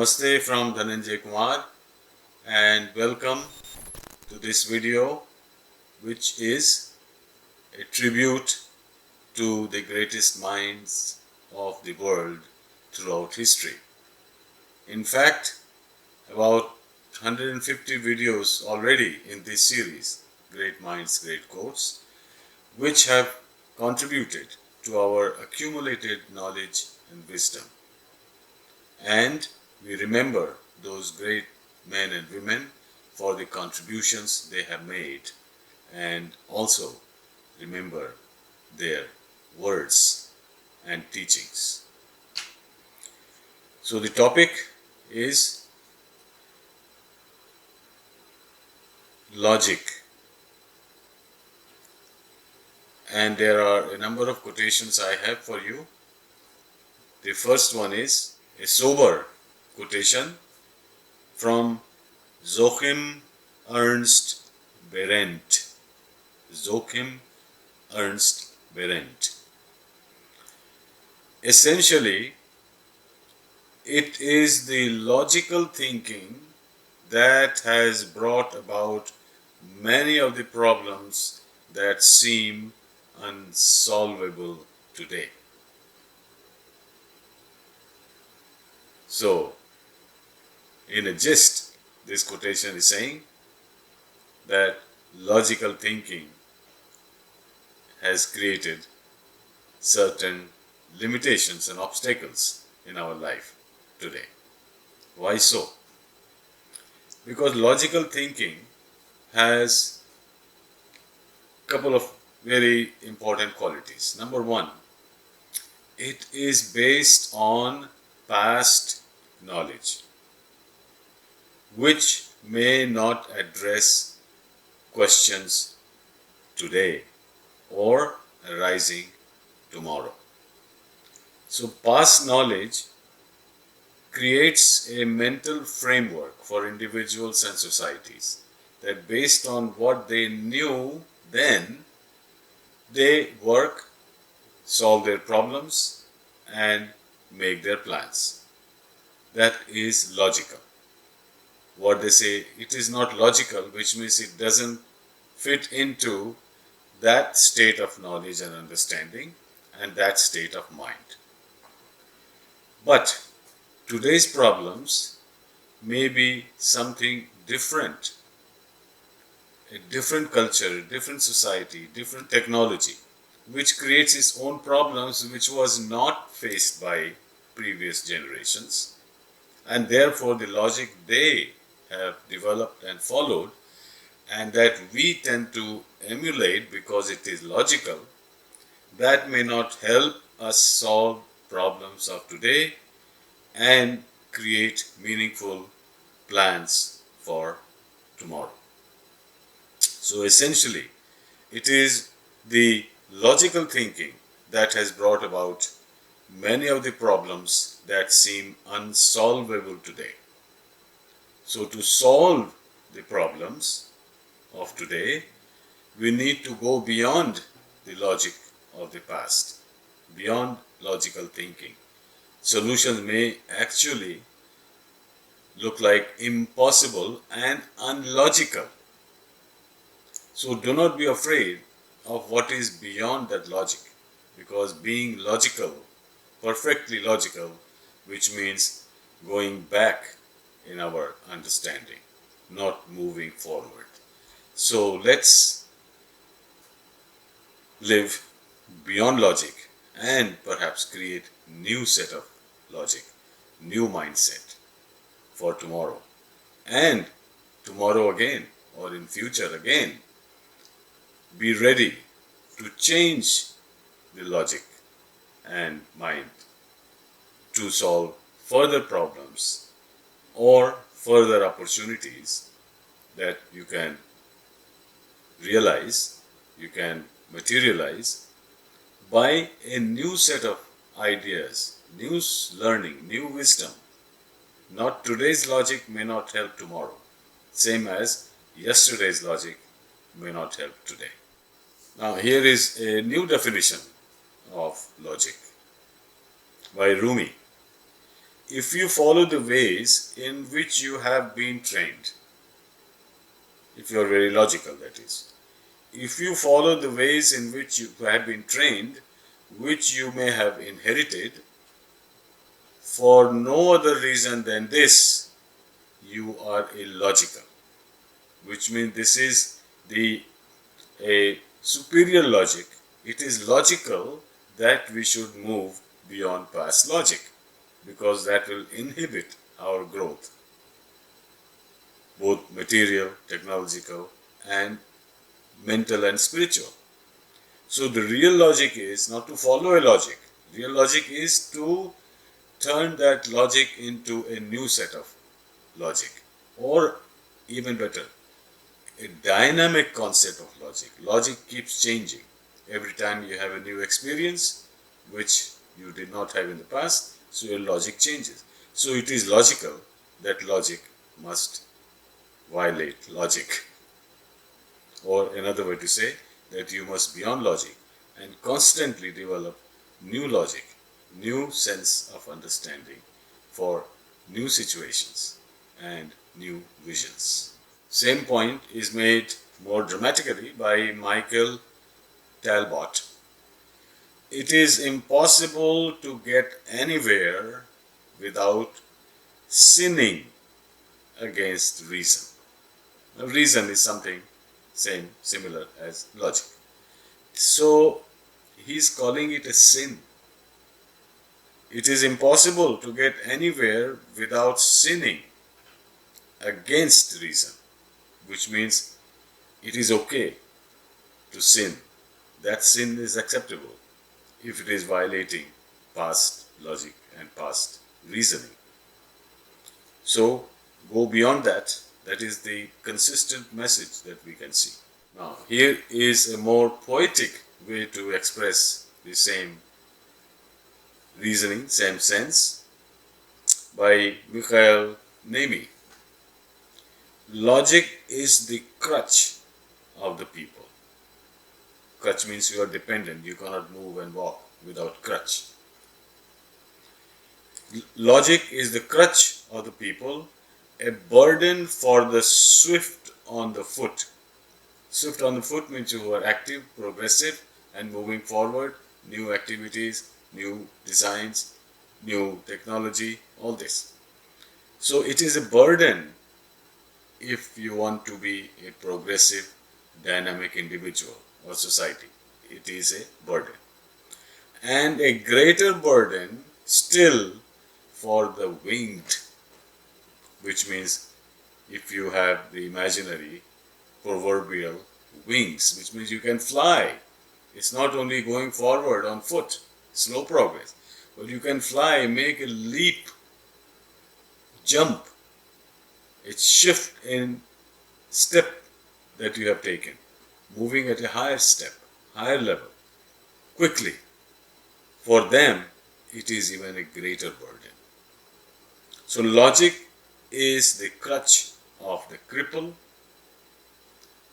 Namaste from Dhananjaya Kumar and welcome to this video, which is a tribute to the greatest minds of the world throughout history. In fact, about 150 videos already in this series, Great Minds, Great Quotes, which have contributed to our accumulated knowledge and wisdom. And we remember those great men and women for the contributions they have made, and also remember their words and teachings. So the topic is logic, and there are a number of quotations I have for you. The first one is a sober quotation from Joachim Ernst Berendt. Joachim Ernst Berendt. Essentially, it is the logical thinking that has brought about many of the problems that seem unsolvable today. So, in a gist, this quotation is saying that logical thinking has created certain limitations and obstacles in our life today. Why so? Because logical thinking has a couple of very important qualities. Number one, it is based on past knowledge, which may not address questions today or arising tomorrow. So past knowledge creates a mental framework for individuals and societies that based on what they knew then, they work, solve their problems and make their plans. That is logical. What they say, it is not logical, which means it doesn't fit into that state of knowledge and understanding and that state of mind. But today's problems may be something different, a different culture, a different society, different technology, which creates its own problems which was not faced by previous generations, and therefore the logic they have developed and followed and that we tend to emulate because it is logical, that may not help us solve problems of today and create meaningful plans for tomorrow. So essentially, it is the logical thinking that has brought about many of the problems that seem unsolvable today. So to solve the problems of today, we need to go beyond the logic of the past, beyond logical thinking. Solutions may actually look like impossible and unlogical. So do not be afraid of what is beyond that logic, because being logical, perfectly logical, which means going back in our understanding, not moving forward. So let's live beyond logic and perhaps create new set of logic, new mindset for tomorrow and tomorrow again or in future again. Be ready to change the logic and mind to solve further problems or further opportunities that you can realize, you can materialize by a new set of ideas, new learning, new wisdom. Not today's logic may not help tomorrow, same as yesterday's logic may not help today. Now here is a new definition of logic by Rumi. if you follow the ways in which you have been trained, if you are very logical, that is, if you follow the ways in which you have been trained, which you may have inherited, for no other reason than this, you are illogical, which means this is a superior logic. It is logical that we should move beyond past logic, because that will inhibit our growth, both material, technological, and mental and spiritual. So the real logic is not to follow a logic. Real logic is to turn that logic into a new set of logic, or even better, a dynamic concept of logic. Logic keeps changing. Every time you have a new experience, which you did not have in the past, so your logic changes. So it is logical that logic must violate logic. Or another way to say that you must be on logic and constantly develop new logic, new sense of understanding for new situations and new visions. Same point is made more dramatically by Michael Talbot. It is impossible to get anywhere without sinning against reason. Now, reason is something similar as logic. So he's calling it a sin. It is impossible to get anywhere without sinning against reason, which means it is okay to sin. That sin is acceptable if it is violating past logic and past reasoning. So go beyond that. That is the consistent message that we can see. Now, here is a more poetic way to express the same reasoning, same sense, by Mikhail Nemi. Logic is the crutch of the people. Crutch means you are dependent, you cannot move and walk without crutch. Logic is the crutch of the people, a burden for the swift on the foot. Swift on the foot means you are active, progressive, and moving forward, new activities, new designs, new technology, all this. So it is a burden if you want to be a progressive, dynamic individual or society. It is a burden. And a greater burden still for the winged, which means if you have the imaginary proverbial wings, which means you can fly. It's not only going forward on foot, slow progress, but you can fly, make a leap, jump, a shift in step that you have taken, moving at a higher step, higher level, quickly. For them, it is even a greater burden. So logic is the crutch of the cripple,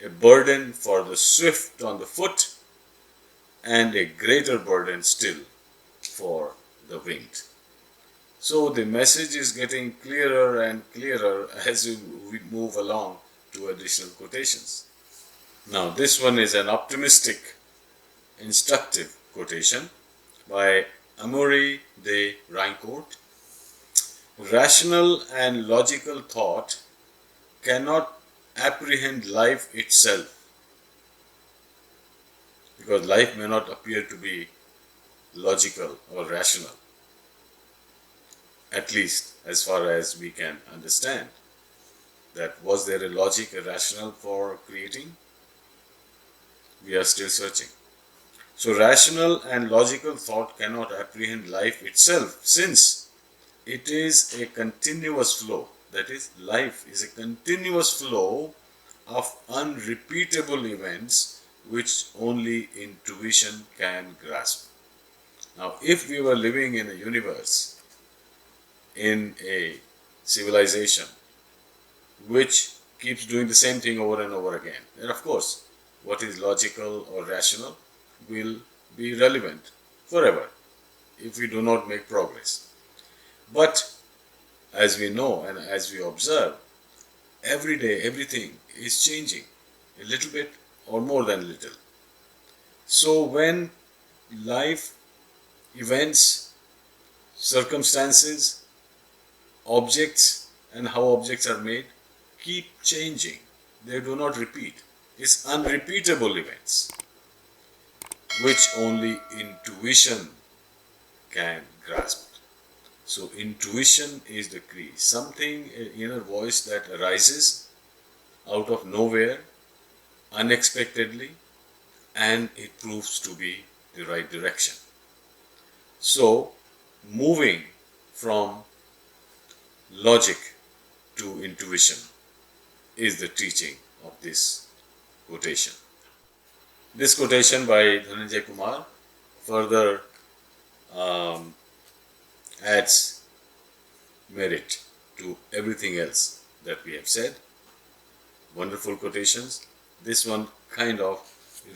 a burden for the swift on the foot, and a greater burden still for the winged. So the message is getting clearer and clearer as we move along to additional quotations. Now this one is an optimistic, instructive quotation by Adhuri Baat. Rational and logical thought cannot apprehend life itself, because life may not appear to be logical or rational, at least as far as we can understand. That was there a logic, a rational for creating? We are still searching. So rational and logical thought cannot apprehend life itself, since it is a continuous flow. That is, life is a continuous flow of unrepeatable events which only intuition can grasp. Now, if we were living in a universe, in a civilization which keeps doing the same thing over and over again, then of course, what is logical or rational will be relevant forever if we do not make progress. But as we know and as we observe, every day everything is changing a little bit or more than a little. So when life, events, circumstances, objects and how objects are made keep changing, they do not repeat. It's unrepeatable events which only intuition can grasp. So intuition is the key. Something, an inner voice that arises out of nowhere, unexpectedly, and it proves to be the right direction. So moving from logic to intuition is the teaching of this quotation. This quotation by Dhananjaya Kumar further adds merit to everything else that we have said. Wonderful quotations. This one kind of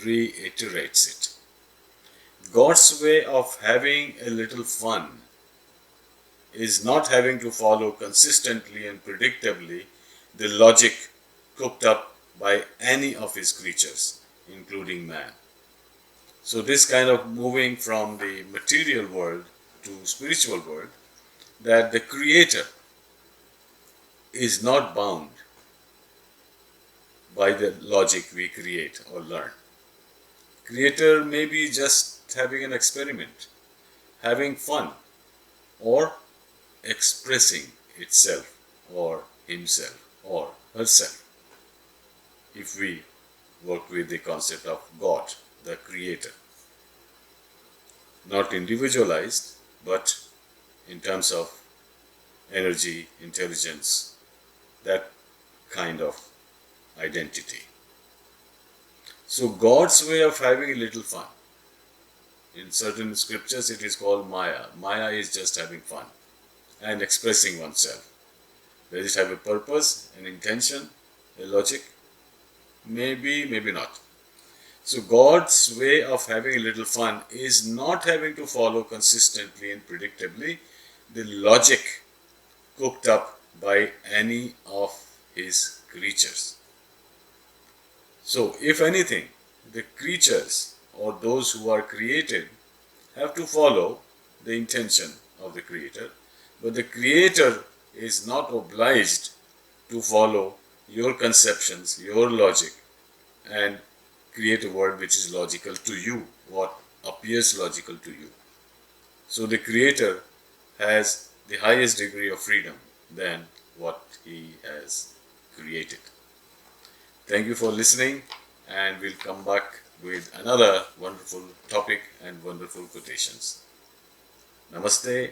reiterates it. God's way of having a little fun is not having to follow consistently and predictably the logic cooked up by any of his creatures, including man. So this kind of moving from the material world to spiritual world, that the creator is not bound by the logic we create or learn. Creator may be just having an experiment, having fun, or expressing itself or himself or herself. If we work with the concept of God, the creator, not individualized, but in terms of energy, intelligence, that kind of identity. So God's way of having a little fun. In certain scriptures it is called Maya. Maya is just having fun and expressing oneself. Does it have a purpose, an intention, a logic? Maybe, maybe not. So God's way of having a little fun is not having to follow consistently and predictably the logic cooked up by any of his creatures. So if anything, the creatures or those who are created have to follow the intention of the creator, but the creator is not obliged to follow your conceptions, your logic, and create a world which is logical to you, what appears logical to you. So the creator has the highest degree of freedom than what he has created. Thank you for listening, and we'll come back with another wonderful topic and wonderful quotations. Namaste.